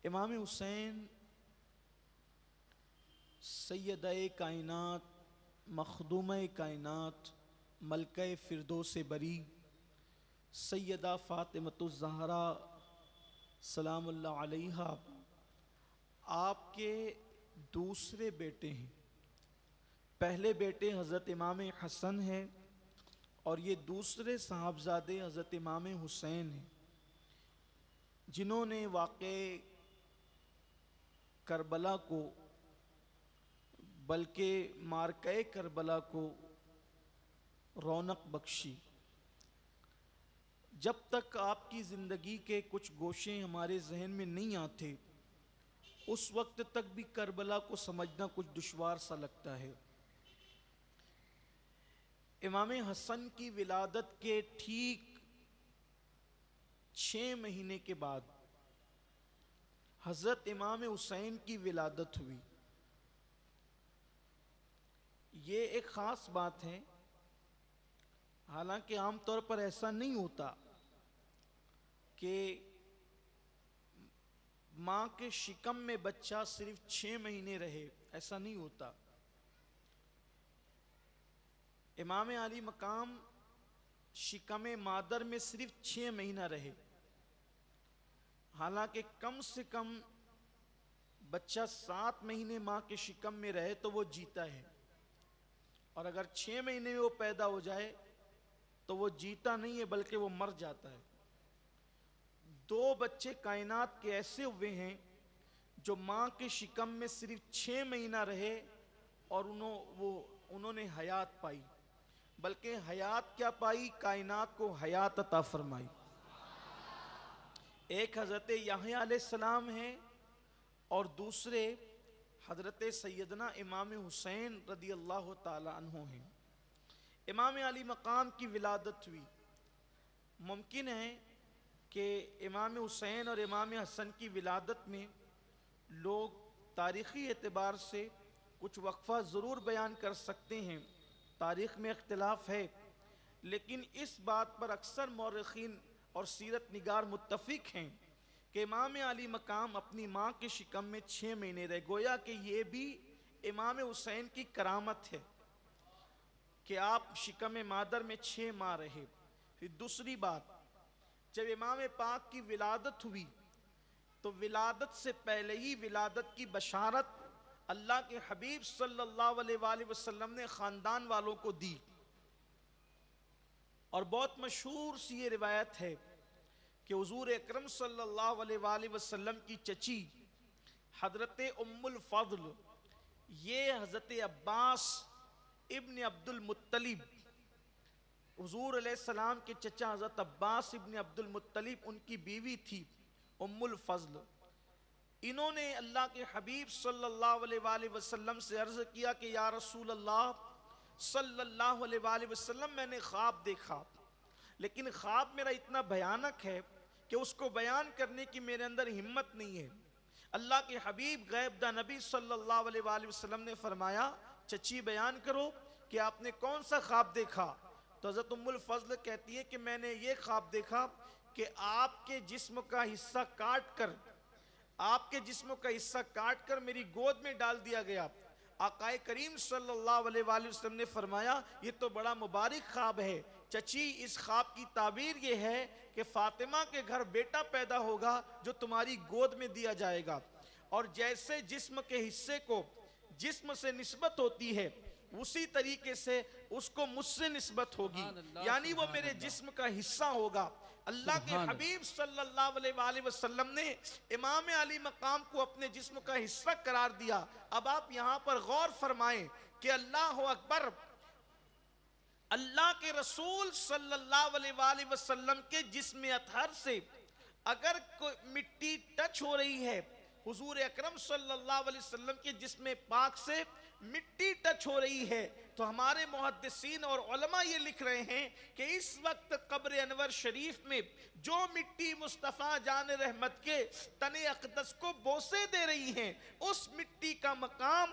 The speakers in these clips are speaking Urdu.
امام حسین سیدہ کائنات، مخدومہ کائنات، ملکہ فردوس بری، سیدہ فاطمۃ الزہرا سلام اللہ علیہا آپ کے دوسرے بیٹے ہیں۔ پہلے بیٹے حضرت امام حسن ہیں اور یہ دوسرے صاحبزادے حضرت امام حسین ہیں، جنہوں نے واقع کربلا کو، بلکہ مارکہ کربلا کو رونق بخشی۔ جب تک آپ کی زندگی کے کچھ گوشے ہمارے ذہن میں نہیں آتے، اس وقت تک بھی کربلا کو سمجھنا کچھ دشوار سا لگتا ہے۔ امام حسن کی ولادت کے ٹھیک 6 مہینے کے بعد حضرت امام حسین کی ولادت ہوئی۔ یہ ایک خاص بات ہے، حالانکہ عام طور پر ایسا نہیں ہوتا کہ ماں کے شکم میں بچہ صرف 6 مہینے رہے، ایسا نہیں ہوتا۔ امام علی مقام شکم مادر میں صرف 6 مہینہ رہے، حالانکہ کم سے کم بچہ 7 مہینے ماں کے شکم میں رہے تو وہ جیتا ہے، اور اگر 6 مہینے میں وہ پیدا ہو جائے تو وہ جیتا نہیں ہے بلکہ وہ مر جاتا ہے۔ 2 بچے کائنات کے ایسے ہوئے ہیں جو ماں کے شکم میں صرف 6 مہینہ رہے اور انہوں نے حیات پائی، بلکہ حیات کیا پائی، کائنات کو حیات عطا فرمائی۔ ایک حضرت یحییٰ علیہ السلام ہیں اور دوسرے حضرت سیدنا امام حسین رضی اللہ تعالی عنہ ہیں۔ امام علی مقام کی ولادت ہوئی۔ ممکن ہے کہ امام حسین اور امام حسن کی ولادت میں لوگ تاریخی اعتبار سے کچھ وقفہ ضرور بیان کر سکتے ہیں، تاریخ میں اختلاف ہے، لیکن اس بات پر اکثر مورخین اور سیرت نگار متفق ہیں کہ امام علی مقام اپنی ماں کے شکم میں 6 مہینے رہے، گویا کہ یہ بھی امام حسین کی کرامت ہے کہ آپ شکم مادر میں 6 ماہ رہے۔ پھر دوسری بات، جب امام پاک کی ولادت ہوئی تو ولادت سے پہلے ہی ولادت کی بشارت اللہ کے حبیب صلی اللہ علیہ وآلہ وسلم نے خاندان والوں کو دی، اور بہت مشہور سی یہ روایت ہے کہ حضور اکرم صلی اللہ علیہ وآلہ وسلم کی چچی حضرت ام الفضل، یہ حضرت عباس ابن عبد المطلب، حضور علیہ السلام کے چچا حضرت عباس ابن عبد المطلب، ان کی بیوی تھی ام الفضل۔ انہوں نے اللہ کے حبیب صلی اللہ علیہ وآلہ وسلم سے عرض کیا کہ یا رسول اللہ صلی اللہ علیہ وآلہ وسلم، میں نے خواب دیکھا، لیکن خواب میرا اتنا بھیانک ہے کہ اس کو بیان کرنے کی میرے اندر ہمت نہیں ہے۔ اللہ کے حبیب غیب داں نبی صلی اللہ علیہ وآلہ وسلم نے فرمایا چچی بیان کرو کہ آپ نے کون سا خواب دیکھا؟ تو حضرت ام الفضل کہتی ہے کہ میں نے یہ خواب دیکھا کہ آپ کے جسم کا حصہ کاٹ کر میری گود میں ڈال دیا گیا۔ آقا کریم صلی اللہ علیہ وآلہ وسلم نے فرمایا یہ تو بڑا مبارک خواب ہے چچی، اس خواب کی تعبیر یہ ہے کہ فاطمہ کے گھر بیٹا پیدا ہوگا جو تمہاری گود میں دیا جائے گا، اور جیسے جسم کے حصے کو جسم سے نسبت ہوتی ہے اسی طریقے سے اس کو مجھ سے نسبت ہوگی، یعنی وہ میرے جسم کا حصہ ہوگا۔ اللہ کے حبیب صلی اللہ علیہ وآلہ وسلم نے امام علی مقام کو اپنے جسم کا حصہ قرار دیا۔ اب آپ یہاں پر غور فرمائیں کہ اللہ اکبر، اللہ کے رسول صلی اللہ علیہ وآلہ وسلم کے جسم اطہر سے اگر کوئی مٹی ٹچ ہو رہی ہے، حضور اکرم صلی اللہ علیہ وسلم کے جسم پاک سے مٹی ٹچ ہو رہی ہے، تو ہمارے محدثین اور علماء یہ لکھ رہے ہیں کہ اس وقت قبر انور شریف میں جو مٹی مصطفیٰ جان رحمت کے تن اقدس کو بوسے دے رہی ہیں، اس مٹی کا مقام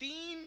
3,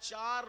4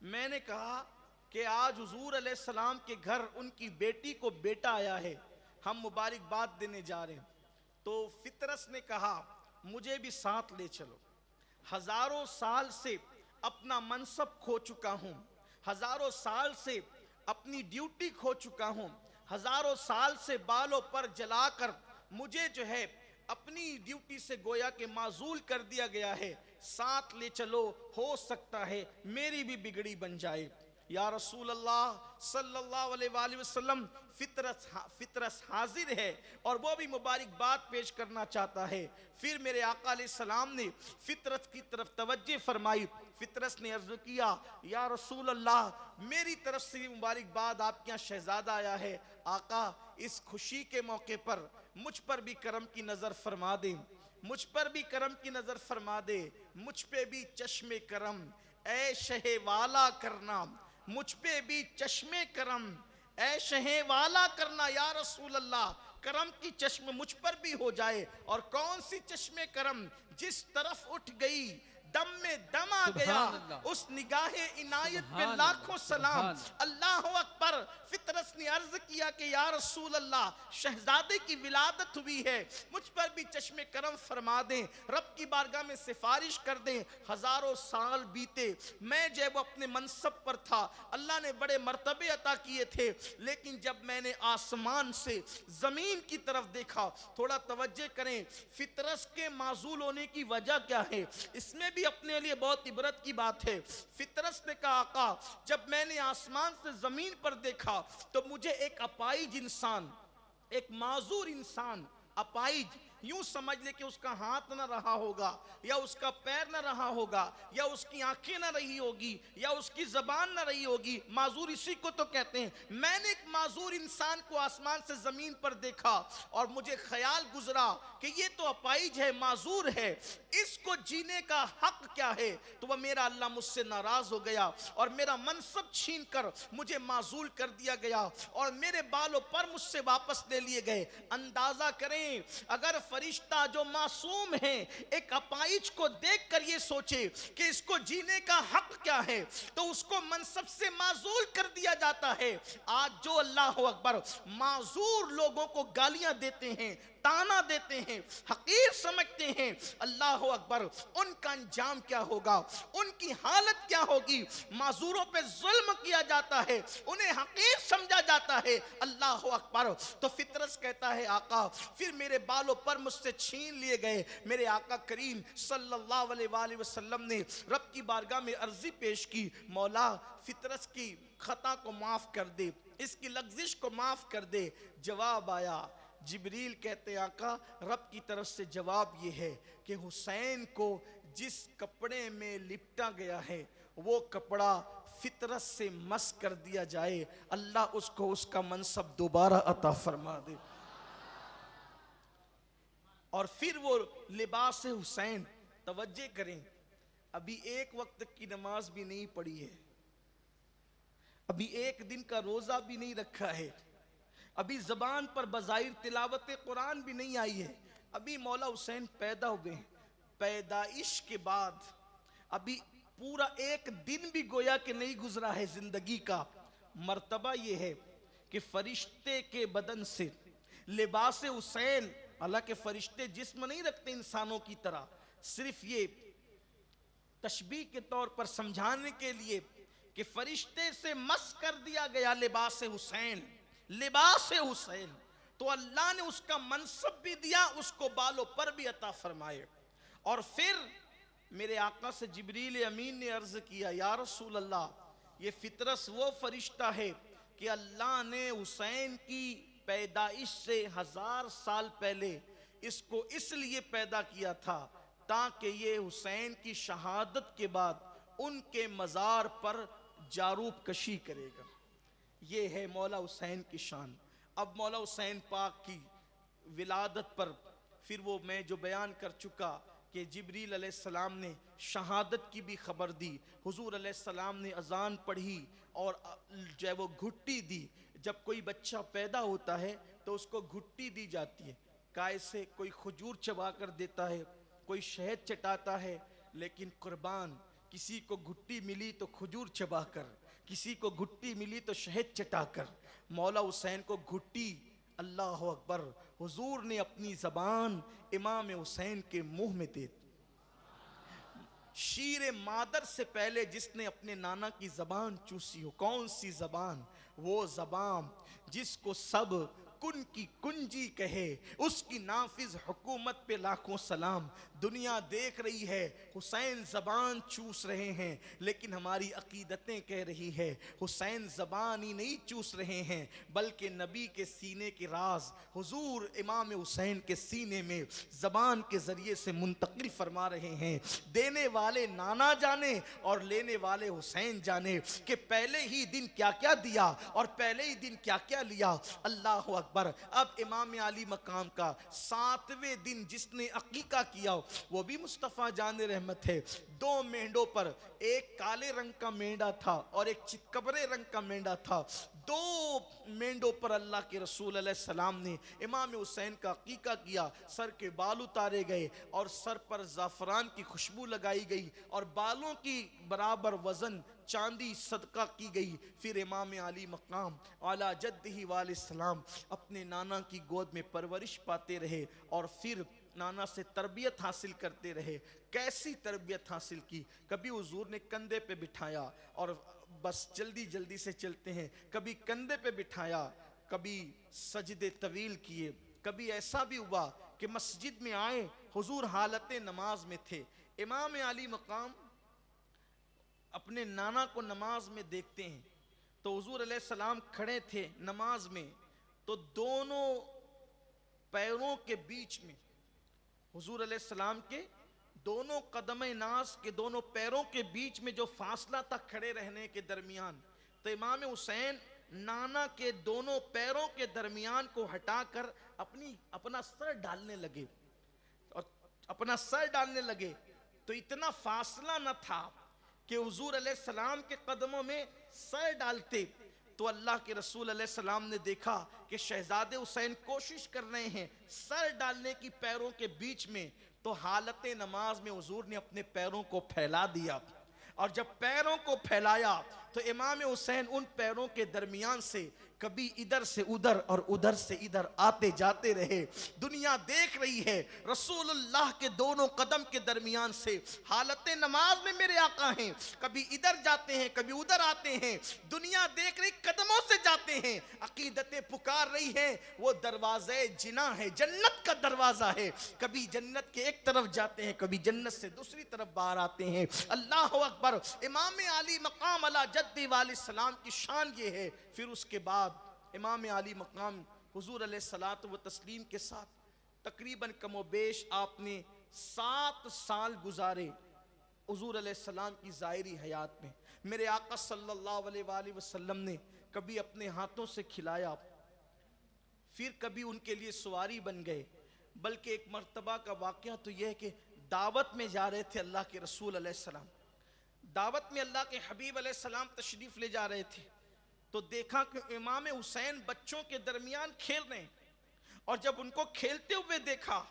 میں نے کہا کہ آج حضور علیہ السلام کے گھر ان کی بیٹی کو بیٹا آیا ہے، ہم مبارکباد دینے جا رہے ہیں۔ تو فطرس نے کہا مجھے بھی ساتھ لے چلو، ہزاروں سال سے اپنا منصب کھو چکا ہوں، ہزاروں سال سے اپنی ڈیوٹی کھو چکا ہوں، ہزاروں سال سے بالوں پر جلا کر مجھے جو ہے اپنی ڈیوٹی سے گویا کہ معزول کر دیا گیا ہے، ساتھ لے چلو، ہو سکتا ہے میری بھی بگڑی بن جائے۔ یا رسول اللہ صلی اللہ علیہ وآلہ وسلم، فطرس حاضر ہے اور وہ بھی مبارکباد پیش کرنا چاہتا ہے۔ پھر میرے آقا علیہ السلام نے فطرت کی طرف توجہ فرمائی۔ فطرس نے عرض کیا یا رسول اللہ میری طرف سے بھی مبارکباد، آپ کے یہاں شہزادہ آیا ہے۔ آقا اس خوشی کے موقع پر مجھ پر بھی کرم کی نظر فرما دیں، مجھ پر بھی کرم کی نظر فرما دے، مجھ پہ بھی چشم کرم اے شہ والا کرنا، مجھ پہ بھی چشم کرم اے شہ والا کرنا۔ یا رسول اللہ کرم کی چشم مجھ پر بھی ہو جائے۔ اور کون سی چشم کرم؟ جس طرف اٹھ گئی دم میں دم آ گیا، سبحان اللہ، اس نگاہ عنایت پہ سبحان لاکھوں اللہ، سلام۔ سبحان اللہ اکبر۔ فطرس نے عرض کیا کہ یا رسول اللہ شہزادے کی ولادت ہوئی ہے، مجھ پر بھی چشم کرم فرما دیں، رب کی بارگاہ میں سفارش کر دیں۔ ہزاروں سال بیتے، میں جب اپنے منصب پر تھا، اللہ نے بڑے مرتبے عطا کیے تھے، لیکن جب میں نے آسمان سے زمین کی طرف دیکھا، تھوڑا توجہ کریں، فطرس کے معزول ہونے کی وجہ کیا ہے؟ اس میں بھی اپنے لیے بہت عبرت کی بات ہے۔ فطرس نے کہا آقا جب میں نے آسمان سے زمین پر دیکھا تو مجھے ایک اپائج انسان، ایک معذور انسان، اپائج یوں سمجھ لے کہ اس کا ہاتھ نہ رہا ہوگا، یا اس کا پیر نہ رہا ہوگا، یا اس کی آنکھیں نہ رہی ہوگی، یا اس کی زبان نہ رہی ہوگی، معذور اسی کو تو کہتے ہیں۔ میں نے ایک معذور انسان کو آسمان سے زمین پر دیکھا اور مجھے خیال گزرا کہ یہ تو اپائج ہے، معذور ہے، اس کو جینے کا حق کیا ہے؟ تو وہ میرا اللہ مجھ سے ناراض ہو گیا اور میرا منصب چھین کر مجھے معزول کر دیا گیا اور میرے بالوں پر مجھ سے واپس لے لیے گئے۔ اندازہ کریں اگر فرشتہ جو معصوم ہے ایک اپائج کو دیکھ کر یہ سوچے کہ اس کو جینے کا حق کیا ہے تو اس کو منصب سے معزول کر دیا جاتا ہے۔ آج جو اللہ اکبر معذور لوگوں کو گالیاں دیتے ہیں، تانا دیتے ہیں، حقیر سمجھتے ہیں، اللہ اکبر ان کا انجام کیا ہوگا، ان کی حالت کیا ہوگی؟ معذوروں پہ ظلم کیا جاتا ہے، انہیں حقیر سمجھا جاتا ہے، اللہ اکبر۔ تو فطرس کہتا ہے آقا پھر میرے بالوں پر مجھ سے چھین لیے گئے۔ میرے آقا کریم صلی اللہ علیہ وآلہ وسلم نے رب کی بارگاہ میں عرضی پیش کی، مولا فطرس کی خطا کو معاف کر دے، اس کی لغزش کو معاف کر دے۔ جواب آیا، جبریل کہتے ہیں آقا رب کی طرف سے جواب یہ ہے کہ حسین کو جس کپڑے میں لپٹا گیا ہے وہ کپڑا فطرت سے مس کر دیا جائے، اللہ اس کو اس کا منصب دوبارہ عطا فرما دے۔ اور پھر وہ لباس حسین، توجہ کریں، ابھی ایک وقت کی نماز بھی نہیں پڑھی ہے، ابھی ایک دن کا روزہ بھی نہیں رکھا ہے، ابھی زبان پر بظاہر تلاوت قرآن بھی نہیں آئی ہے، ابھی مولا حسین پیدا ہوئے ہیں۔ پیدائش کے بعد ابھی پورا ایک دن بھی گویا کہ نہیں گزرا ہے زندگی کا، مرتبہ یہ ہے کہ فرشتے کے بدن سے لباس حسین، حالانکہ فرشتے جسم نہیں رکھتے انسانوں کی طرح، صرف یہ تشبیہ کے طور پر سمجھانے کے لیے کہ فرشتے سے مس کر دیا گیا لباس حسین، لباس حسین، تو اللہ نے اس کا منصب بھی دیا، اس کو بالوں پر بھی عطا فرمائے۔ اور پھر میرے آقا سے جبریل امین نے عرض کیا یا رسول اللہ یہ فطرس وہ فرشتہ ہے کہ اللہ نے حسین کی پیدائش سے 1000 سال پہلے اس کو اس لیے پیدا کیا تھا تاکہ یہ حسین کی شہادت کے بعد ان کے مزار پر جاروب کشی کرے گا۔ یہ ہے مولا حسین کی شان۔ اب مولا حسین پاک کی ولادت پر پھر وہ میں جو بیان کر چکا کہ جبریل علیہ السلام نے شہادت کی بھی خبر دی، حضور علیہ السلام نے اذان پڑھی اور جو ہے وہ گھٹی دی۔ جب کوئی بچہ پیدا ہوتا ہے تو اس کو گھٹی دی جاتی ہے، کائے سے کوئی کھجور چبا کر دیتا ہے، کوئی شہد چٹاتا ہے، لیکن قربان کسی کو گھٹی ملی تو کھجور چبا کر، کسی کو گھٹی ملی تو شہد چٹا کر، مولا حسین کو گھٹی، اللہ اکبر، حضور نے اپنی زبان امام حسین کے منہ میں دے دی۔ شیر مادر سے پہلے جس نے اپنے نانا کی زبان چوسی ہو، کون سی زبان؟ وہ زبان جس کو سب کن کی کنجی کہے، اس کی نافذ حکومت پہ لاکھوں سلام۔ دنیا دیکھ رہی ہے حسین زبان چوس رہے ہیں، لیکن ہماری عقیدتیں کہہ رہی ہے حسین زبان ہی نہیں چوس رہے ہیں، بلکہ نبی کے سینے کے راز حضور امام حسین کے سینے میں زبان کے ذریعے سے منتقل فرما رہے ہیں۔ دینے والے نانا جانے اور لینے والے حسین جانے کہ پہلے ہی دن کیا کیا دیا اور پہلے ہی دن کیا کیا لیا۔ اللہ اکبر۔ اب امام علی مقام کا 7ویں دن جس نے عقیقہ کیا وہ بھی مصطفیٰ جان رحمت ہے۔ 2 مینڈوں پر، ایک کالے رنگ کا مینڈا تھا اور ایک چتکبرے رنگ کا مینڈا تھا، 2 مینڈوں پر اللہ کے رسول علیہ السلام نے امام حسین کا عقیقہ کیا۔ سر کے بال اتارے گئے اور سر پر زعفران کی خوشبو لگائی گئی اور بالوں کی برابر وزن چاندی صدقہ کی گئی۔ پھر امام علی مقام اعلیٰ جدہ والہ السلام اپنے نانا کی گود میں پرورش پاتے رہے اور پھر نانا سے تربیت حاصل کرتے رہے۔ کیسی تربیت حاصل کی؟ کبھی حضور نے کندھے پہ بٹھایا اور بس جلدی جلدی سے چلتے ہیں، کبھی کندھے پہ بٹھایا، کبھی سجدے طویل کیے، کبھی ایسا بھی ہوا کہ مسجد میں آئے حضور حالت نماز میں تھے۔ امام علی مقام اپنے نانا کو نماز میں دیکھتے ہیں تو حضور علیہ السلام کھڑے تھے نماز میں، تو دونوں پیروں کے بیچ میں، حضور علیہ السلام کے دونوں قدم ناز کے دونوں پیروں کے بیچ میں جو فاصلہ تھا کھڑے رہنے کے درمیان، تو امام حسین نانا کے دونوں پیروں کے درمیان کو ہٹا کر اپنا سر ڈالنے لگے اور اپنا سر ڈالنے لگے، تو اتنا فاصلہ نہ تھا کہ حضور علیہ السلام کے قدموں میں سر ڈالتے۔ تو اللہ کے رسول علیہ السلام نے دیکھا کہ شہزادے حسین کوشش کر رہے ہیں سر ڈالنے کی پیروں کے بیچ میں، تو حالت نماز میں حضور نے اپنے پیروں کو پھیلا دیا، اور جب پیروں کو پھیلایا تو امام حسین ان پیروں کے درمیان سے کبھی ادھر سے ادھر اور ادھر سے ادھر آتے جاتے رہے۔ دنیا دیکھ رہی ہے رسول اللہ کے دونوں قدم کے درمیان سے حالت نماز میں میرے آقا ہیں، کبھی ادھر جاتے ہیں کبھی ادھر آتے ہیں، دنیا دیکھ رہی قدموں سے جاتے ہیں، عقیدتیں پکار رہی ہیں وہ دروازہ جناح ہے، جنت کا دروازہ ہے، کبھی جنت کے ایک طرف جاتے ہیں کبھی جنت سے دوسری طرف باہر آتے ہیں۔ اللہ اکبر۔ امام علی مقام علی جد والہ السلام کی شان یہ ہے۔ پھر اس کے بعد امام علی مقام حضور علیہ الصلوۃ والتسلیم کے ساتھ تقریباً کم و بیش آپ نے 7 سال گزارے حضور علیہ السلام کی ظاہری حیات میں۔ میرے آقا صلی اللہ علیہ وآلہ وسلم نے کبھی اپنے ہاتھوں سے کھلایا، پھر کبھی ان کے لیے سواری بن گئے، بلکہ ایک مرتبہ کا واقعہ تو یہ ہے کہ دعوت میں جا رہے تھے اللہ کے رسول علیہ السلام، دعوت میں اللہ کے حبیب علیہ السلام تشریف لے جا رہے تھے، تو دیکھا کہ امام حسین بچوں کے درمیان کھیل رہے ہیں، اور جب ان کو کھیلتے ہوئے دیکھا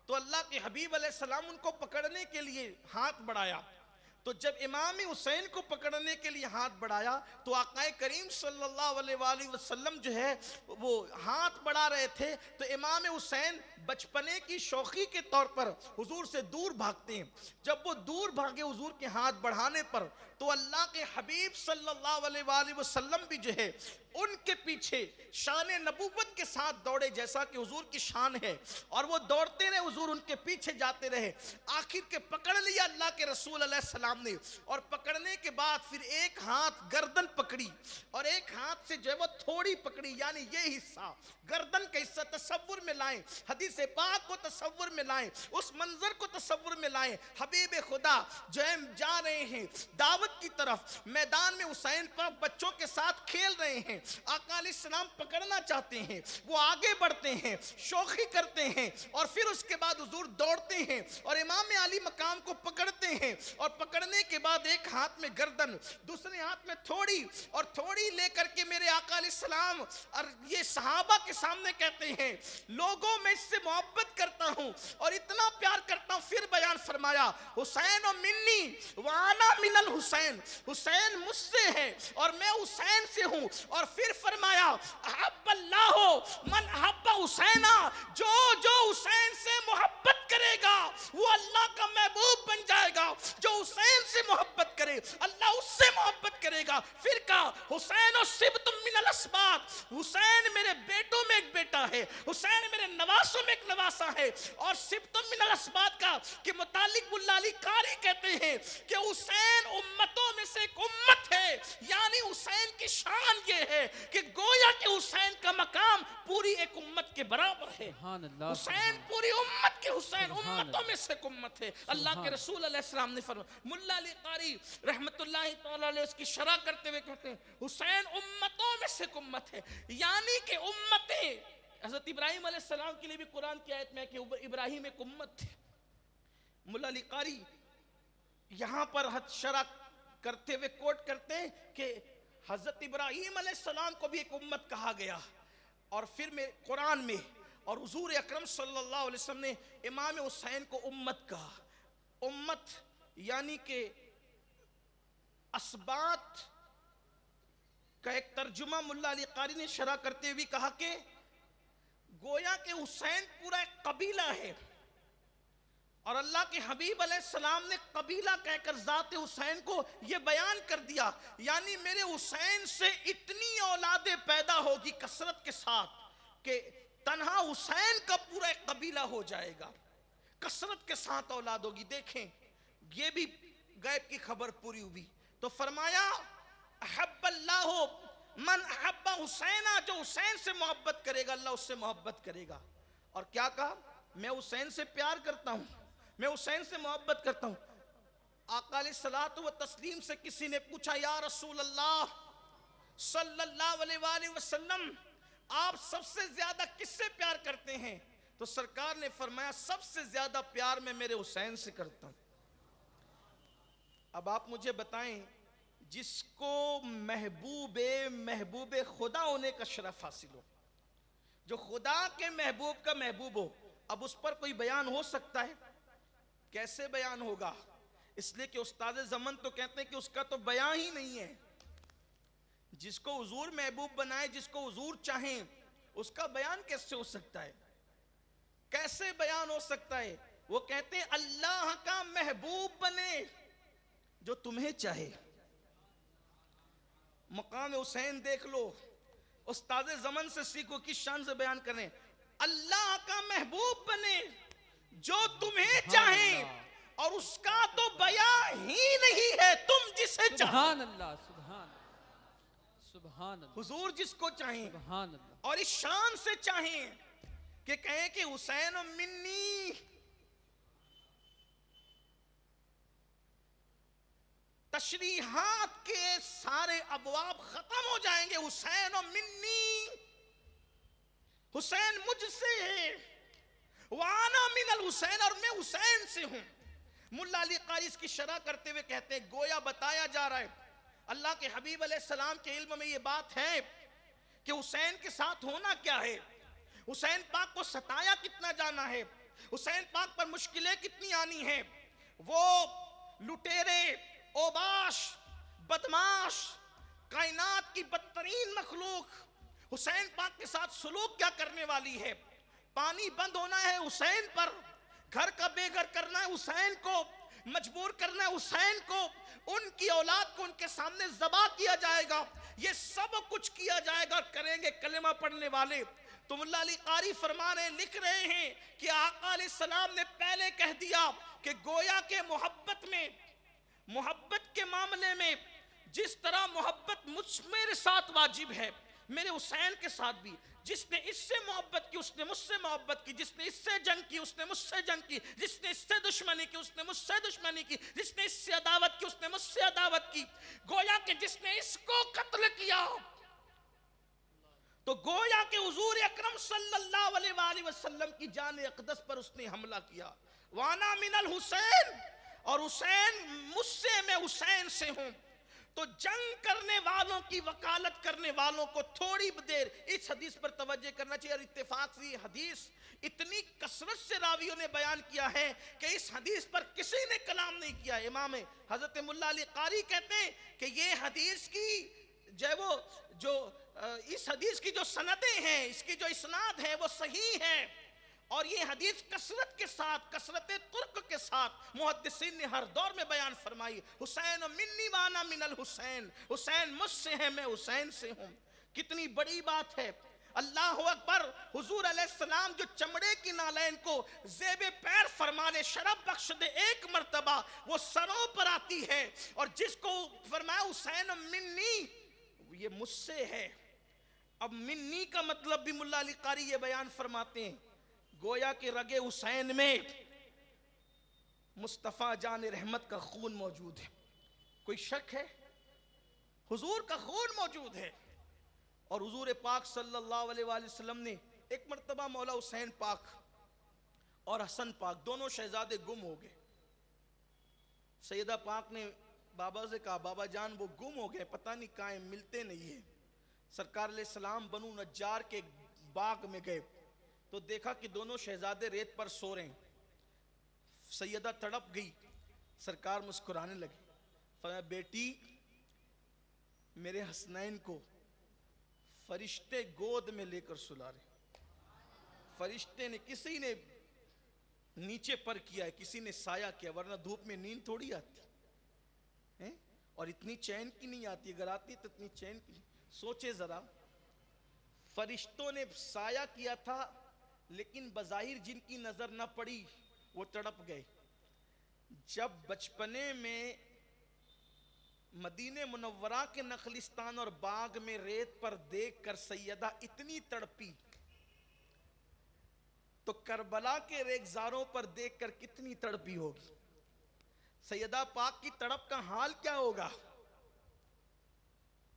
تو اللہ کے حبیب علیہ السلام ان کو پکڑنے کے لیے ہاتھ بڑھایا، تو جب امام حسین کو پکڑنے کے لیے ہاتھ بڑھایا تو آقا کریم صلی اللہ علیہ وآلہ وسلم جو ہے وہ ہاتھ بڑھا رہے تھے، تو امام حسین بچپنے کی شوخی کے طور پر حضور سے دور بھاگتے ہیں۔ جب وہ دور بھاگے حضور کے ہاتھ بڑھانے پر تو اللہ کے حبیب صلی اللہ علیہ وآلہ وسلم بھی جو ہے ان کے پیچھے شان نبوت کے ساتھ دوڑے جیسا کہ حضور کی شان ہے، اور وہ دوڑتے رہے، حضور ان کے پیچھے جاتے رہے، آخر کے پکڑ لیا اللہ کے رسول علیہ السلام نے، اور پکڑنے کے بعد پھر ایک ہاتھ گردن پکڑی اور ایک ہاتھ سے جو ہے وہ تھوڑی پکڑی، یعنی یہ حصہ گردن کا حصہ تصور میں لائیں، حدیث پاک کو تصور میں لائیں، اس منظر کو تصور میں لائیں، حبیب خدا جو ہے جا رہے ہیں دعوت کی طرف، میدان میں حسین پر بچوں کے ساتھ کھیل رہے ہیں، آقا علیہ السلام پکڑنا چاہتے ہیں، وہ آگے بڑھتے ہیں، شوخی کرتے ہیں، اور پھر اس کے بعد حضور دوڑتے ہیں اور امام علی مقام کو پکڑتے ہیں، اور پکڑ پڑھنے کے بعد ایک ہاتھ میں گردن, دوسرے ہاتھ میں تھوڑی, اور تھوڑی لے کر کے میرے آقا علیہ السلام اور یہ صحابہ کے سامنے کہتے ہیں لوگوں میں اس سے محبت کرتا ہوں اور اتنا پیار کرتا ہوں. پھر بیان فرمایا حسین و منی وانا من الحسین, حسین مجھ سے ہے اور میں حسین سے ہوں. اور پھر فرمایا احب اللہ من احب حسینا, جو حسین سے محبت کرے گا وہ اللہ کا محبوب بن جائے گا. جو حسین سے محبت کرے اللہ اس سے محبت کرے گا. پھر کہا حسین و سبت من الاسباط, حسین میرے بیٹوں میں ایک بیٹا ہے, حسین میرے نواسوں میں ایک نواسا ہے. اور سبت من الاسباط کا کہ متعلق ملا علی قاری کہتے ہیں کہ حسین امتوں میں سے ایک امت ہے, یعنی حسین کی شان یہ ہے کہ گویا کہ حسین کا مقام پوری ایک امت کے برابر ہے. حسین پوری امت کے, حسین امتوں میں سے ایک امت ہے. اللہ کے رسول علیہ السلام نے فرمایا. ملا علی قاری رحمت اللہ تعالی علیہ اس کی شرح کرتے ہوئے کہتے ہیں حسین امتوں میں سے ایک امت ہے, یعنی کہ امتیں حضرت ابراہیم علیہ السلام کے لیے بھی قرآن کی آیت میں کہ ابراہیم ایک امت تھے. ملا علی قاری یہاں پر شرح کرتے ہوئے کوٹ کرتے ہیں کہ حضرت ابراہیم علیہ السلام کو بھی ایک امت کہا گیا. اور پھر میں قرآن میں اور حضور اکرم صلی اللہ علیہ وسلم نے امام حسین کو امت کہا. امت یعنی کہ اسباط کا ایک ترجمہ ملا علی قاری نے شرح کرتے ہوئے کہا کہ گویا کہ حسین پورا ایک قبیلہ ہے, اور اللہ کے حبیب علیہ السلام نے قبیلہ کہہ کر ذات حسین کو یہ بیان کر دیا, یعنی میرے حسین سے اتنی اولادیں پیدا ہوگی کثرت کے ساتھ کہ تنہا حسین کا پورا ایک قبیلہ ہو جائے گا, کثرت کے ساتھ اولاد ہوگی. دیکھیں یہ بھی غیب کی خبر پوری ہوئی. تو فرمایا احب اللہ من احب حسینا, جو حسین سے محبت کرے گا اللہ اس سے محبت کرے گا. اور کیا کہا میں حسین سے پیار کرتا ہوں, میں حسین سے محبت کرتا ہوں. آقا علیہ الصلوۃ والتسلیم سے کسی نے پوچھا یا رسول اللہ صلی اللہ علیہ وآلہ وسلم آپ سب سے زیادہ کس سے پیار کرتے ہیں؟ تو سرکار نے فرمایا سب سے زیادہ پیار میں میرے حسین سے کرتا ہوں. اب آپ مجھے بتائیں جس کو محبوب خدا ہونے کا شرف حاصل ہو, جو خدا کے محبوب کا محبوب ہو, اب اس پر کوئی بیان ہو سکتا ہے؟ کیسے بیان ہوگا؟ اس لیے کہ استاد زمن تو کہتے ہیں کہ اس کا تو بیان ہی نہیں ہے. جس کو حضور محبوب بنائے, جس کو حضور چاہیں, اس کا بیان کیسے ہو سکتا ہے؟ کیسے بیان ہو سکتا ہے؟ وہ کہتے ہیں اللہ کا محبوب بنے جو تمہیں چاہے. مقام حسین دیکھ لو, استاد زمن سے سیکھو کس شان سے بیان کریں. اللہ کا محبوب بنے جو تمہیں چاہے, اور اس کا تو بیان ہی نہیں ہے, تم جسے چاہو. سبحان اللہ, سبحان سبحان اللہ. حضور جس کو چاہیں سبحان اللہ. اور اس شان سے چاہیں کہ کہیں کہ حسین منی, تشریحات کے سارے ابواب ختم ہو جائیں گے. حسین منی, حسین مجھ سے ہے, وانا من الحسین, اور میں حسین سے ہوں. ملا علی قاری اس کی شرح کرتے ہوئے کہتے ہیں گویا بتایا جا رہا ہے اللہ کے حبیب علیہ السلام کے علم میں یہ بات ہے کہ حسین کے ساتھ ہونا کیا ہے, حسین پاک کو ستایا کتنا جانا ہے, حسین پاک پر مشکلیں کتنی آنی ہیں. وہ لٹیرے, اوباش, بدماش, کائنات کی بدترین مخلوق حسین پاک کے ساتھ سلوک کیا کرنے والی ہے. پانی بند ہونا ہے حسین پر, گھر کا بے گھر کرنا ہے حسین کو, مجبور کرنا ہے حسین کو, ان کی اولاد کو ان کے سامنے ذبح کیا جائے گا. یہ سب کچھ کیا جائے گا, کریں گے کلمہ پڑھنے والے. تو ملا علی قاری فرما رہے, لکھ رہے ہیں کہ آقا علیہ السلام نے پہلے کہہ دیا کہ گویا کے محبت کے معاملے میں جس طرح محبت میرے ساتھ واجب ہے, میرے حسین کے ساتھ بھی. جس نے اس سے محبت کی اس نے مجھ سے محبت کی, جس نے اس سے جنگ کی اس نے مجھ سے جنگ کی, جس نے اس سے دشمنی کی اس نے مجھ سے دشمنی کی, جس نے اس سے عداوت کی اس نے مجھ سے عداوت کی. گویا کہ جس نے اس کو قتل کیا تو گویا کہ حضور اکرم صلی اللہ علیہ وآلہ وسلم کی جان اقدس پر اس نے حملہ کیا. وانا من الحسین, اور حسین مجھ سے، میں حسین سے ہوں، تو جنگ کرنے والوں کی وکالت کرنے والوں کو تھوڑی دیر اس حدیث پر توجہ کرنا چاہیے. اور اتفاق سے یہ حدیث اتنی کثرت سے راویوں نے بیان کیا ہے کہ اس حدیث پر کسی نے کلام نہیں کیا. امام حضرت ملا علی قاری کہتے ہیں کہ یہ حدیث کی اس حدیث کی جو سندیں ہیں، اس کی جو اسناد ہے وہ صحیح ہے، اور یہ حدیث کثرت کے ساتھ، کثرت ترک کے ساتھ محدثین نے ہر دور میں بیان فرمائی. حسین منی وانا من الحسین، حسین مجھ سے ہے، میں حسین سے ہوں. کتنی بڑی بات ہے. اللہ اکبر. حضور علیہ السلام جو چمڑے کی نالین کو زیب پیر فرمانے، شرف بخش دے ایک مرتبہ، وہ سروں پر آتی ہے، اور جس کو فرمایا حسین منی، یہ مجھ سے ہے. اب منی کا مطلب بھی ملا علی قاری یہ بیان فرماتے ہیں، گویا کہ رگ حسین میں مصطفیٰ جان رحمت کا خون موجود ہے. کوئی شک ہے؟ حضور کا خون موجود ہے. اور حضور پاک صلی اللہ علیہ وآلہ وسلم نے ایک مرتبہ مولا حسین پاک اور حسن پاک دونوں شہزادے گم ہو گئے. سیدہ پاک نے بابا سے کہا، بابا جان وہ گم ہو گئے، پتہ نہیں کہاں ملتے نہیں ہیں. سرکار علیہ السلام بنو نجار کے باغ میں گئے تو دیکھا کہ دونوں شہزادے ریت پر سو رہے ہیں. سیدہ تڑپ گئی. سرکار مسکرانے لگے. فرمایا، بیٹی میرے حسنین کو فرشتے گود میں لے کر سلا رہے. فرشتے نے، کسی نے نیچے پر کیا ہے، کسی نے سایہ کیا، ورنہ دھوپ میں نیند تھوڑی آتی ہے، اور اتنی چین کی نہیں آتی. اگر آتی تو اتنی چین کی. سوچے ذرا، فرشتوں نے سایہ کیا تھا، لیکن بظاہر جن کی نظر نہ پڑی وہ تڑپ گئے. جب بچپنے میں مدینہ منورہ کے نخلستان اور باغ میں ریت پر دیکھ کر سیدہ اتنی تڑپی، تو کربلا کے ریگزاروں پر دیکھ کر کتنی تڑپی ہوگی. سیدہ پاک کی تڑپ کا حال کیا ہوگا؟